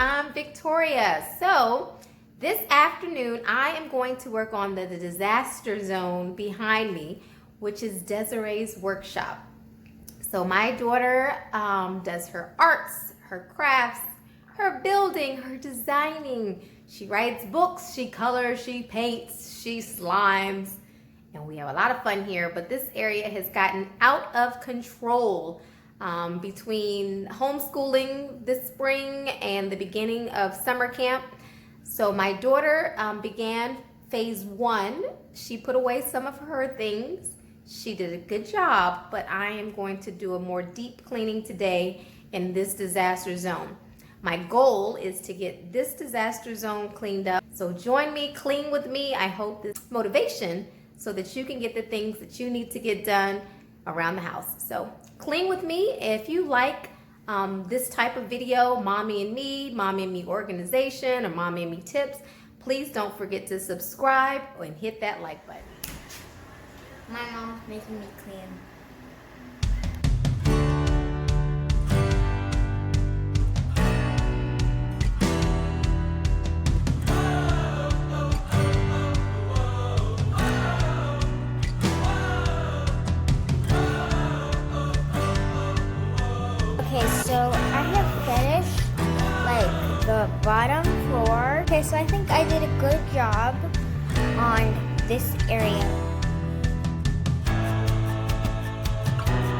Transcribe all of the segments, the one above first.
I'm Victoria. So this afternoon I am going to work on the disaster zone behind me, which is Desiree's workshop. So my daughter does her arts, her crafts, her building, her designing. She writes books, she colors, she paints, she slimes, and we have a lot of fun here. But this area has gotten out of control between homeschooling this spring and the beginning of summer camp. So my daughter began phase 1. She put away some of her things. She did a good job, but I am going to do a more deep cleaning today in this disaster zone. My goal is to get this disaster zone cleaned up. So join me, clean with me. I hope this motivation so that you can get the things that you need to get done around the house. So clean with me. If you like this type of video, Mommy and Me organization, or Mommy and Me tips, please don't forget to subscribe and hit that like button. My mom's making me clean. Okay, so I have finished like the bottom floor. Okay, so I think I did a good job on this area.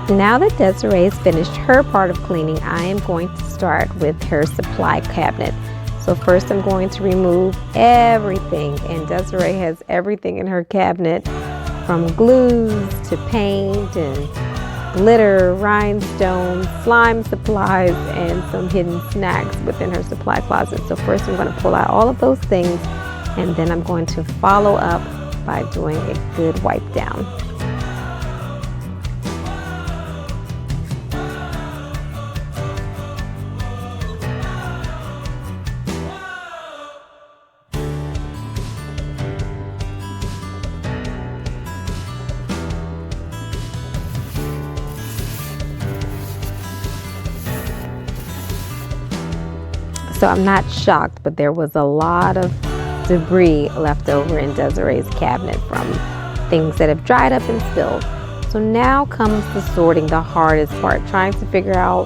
Now that Desiree has finished her part of cleaning, I am going to start with her supply cabinet. So first I'm going to remove everything, and Desiree has everything in her cabinet from glues to paint and glitter, rhinestones, slime supplies, and some hidden snacks within her supply closet. So first I'm going to pull out all of those things, and then I'm going to follow up by doing a good wipe down. So I'm not shocked, but there was a lot of debris left over in Desiree's cabinet from things that have dried up and spilled. So now comes the sorting, the hardest part, trying to figure out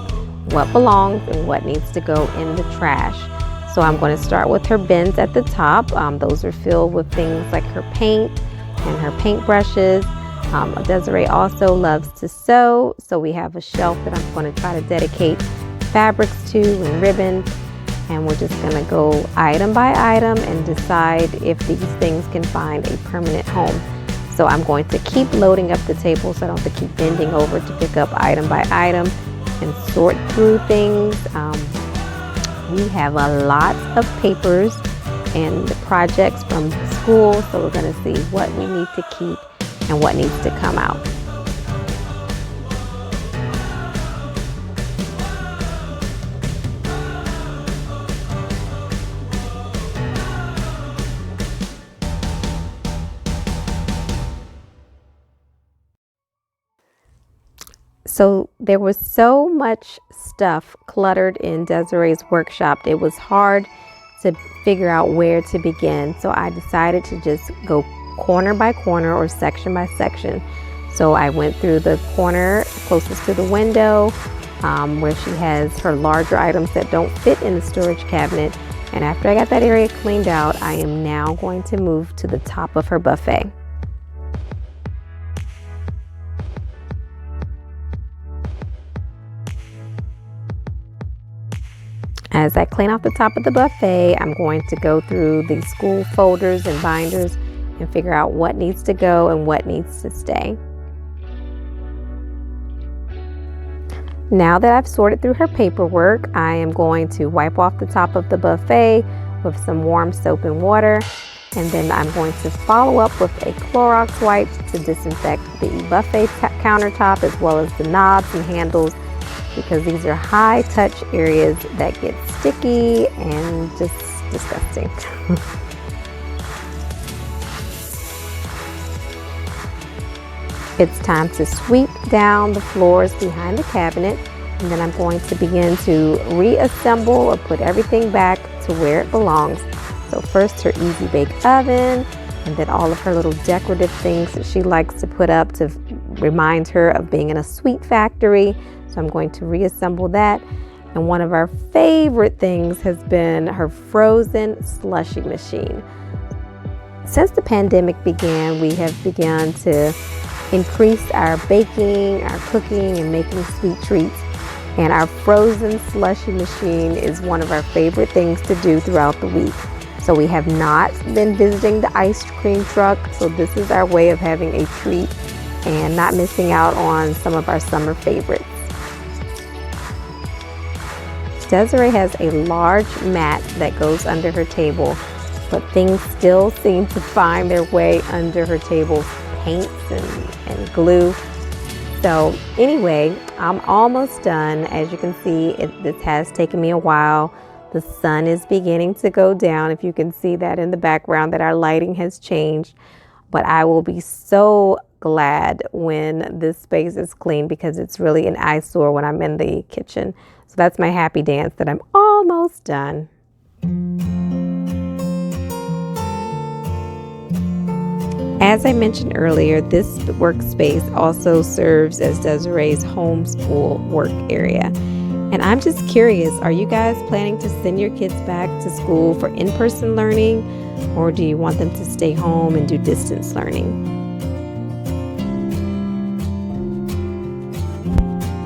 what belongs and what needs to go in the trash. So I'm going to start with her bins at the top. Those are filled with things like her paint and her paint brushes. Desiree also loves to sew, so we have a shelf that I'm going to try to dedicate fabrics to and ribbons. And we're just going to go item by item and decide if these things can find a permanent home. So I'm going to keep loading up the table so I don't have to keep bending over to pick up item by item and sort through things. We have a lot of papers and projects from school, so we're going to see what we need to keep and what needs to come out. So there was so much stuff cluttered in Desiree's workshop. It was hard to figure out where to begin. So I decided to just go corner by corner or section by section. So I went through the corner closest to the window where she has her larger items that don't fit in the storage cabinet. And after I got that area cleaned out, I am now going to move to the top of her buffet. As I clean off the top of the buffet, I'm going to go through the school folders and binders and figure out what needs to go and what needs to stay. Now that I've sorted through her paperwork, I am going to wipe off the top of the buffet with some warm soap and water, and then I'm going to follow up with a Clorox wipe to disinfect the buffet countertop as well as the knobs and handles, because these are high touch areas that get sticky and just disgusting. It's time to sweep down the floors behind the cabinet And then I'm going to begin to reassemble or put everything back to where it belongs. So first her easy bake oven, and then all of her little decorative things that she likes to put up to remind her of being in a sweet factory. So I'm going to reassemble that. And one of our favorite things has been her frozen slushy machine. Since the pandemic began, we have begun to increase our baking, our cooking, and making sweet treats. And our frozen slushy machine is one of our favorite things to do throughout the week. So we have not been visiting the ice cream truck. So this is our way of having a treat and not missing out on some of our summer favorites. Desiree has a large mat that goes under her table, but things still seem to find their way under her table, paints and glue. So anyway, I'm almost done. As you can see, this has taken me a while. The sun is beginning to go down. If you can see that in the background, that our lighting has changed. But I will be so glad when this space is clean, because it's really an eyesore when I'm in the kitchen. So that's my happy dance that I'm almost done. As I mentioned earlier, this workspace also serves as Desiree's homeschool work area. And I'm just curious, are you guys planning to send your kids back to school for in-person learning, or do you want them to stay home and do distance learning?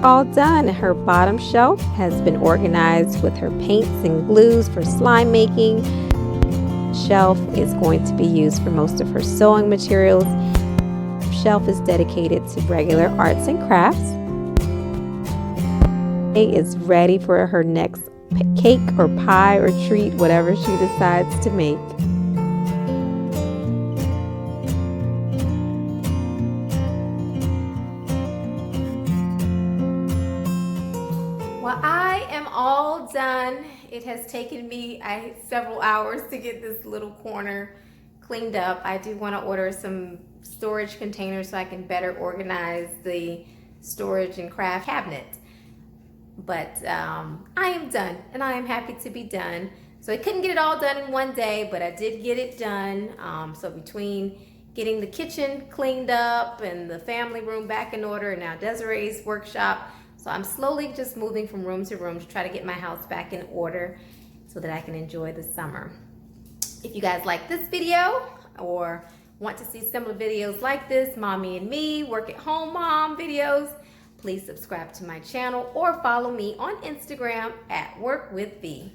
All done. Her bottom shelf has been organized with her paints and glues for slime making. Shelf is going to be used for most of her sewing materials. Shelf is dedicated to regular arts and crafts. Is ready for her next cake or pie or treat, whatever she decides to make. Well, I am all done. It has taken me several hours to get this little corner cleaned up. I do want to order some storage containers so I can better organize the storage and craft cabinet. But I am done, and I am happy to be done. So I couldn't get it all done in one day, but I did get it done. So between getting the kitchen cleaned up and the family room back in order, and now Desiree's workshop, so I'm slowly just moving from room to room to try to get my house back in order so that I can enjoy the summer. If you guys like this video or want to see similar videos like this, Mommy and Me, Work at Home Mom videos, please subscribe to my channel or follow me on Instagram at Work with V.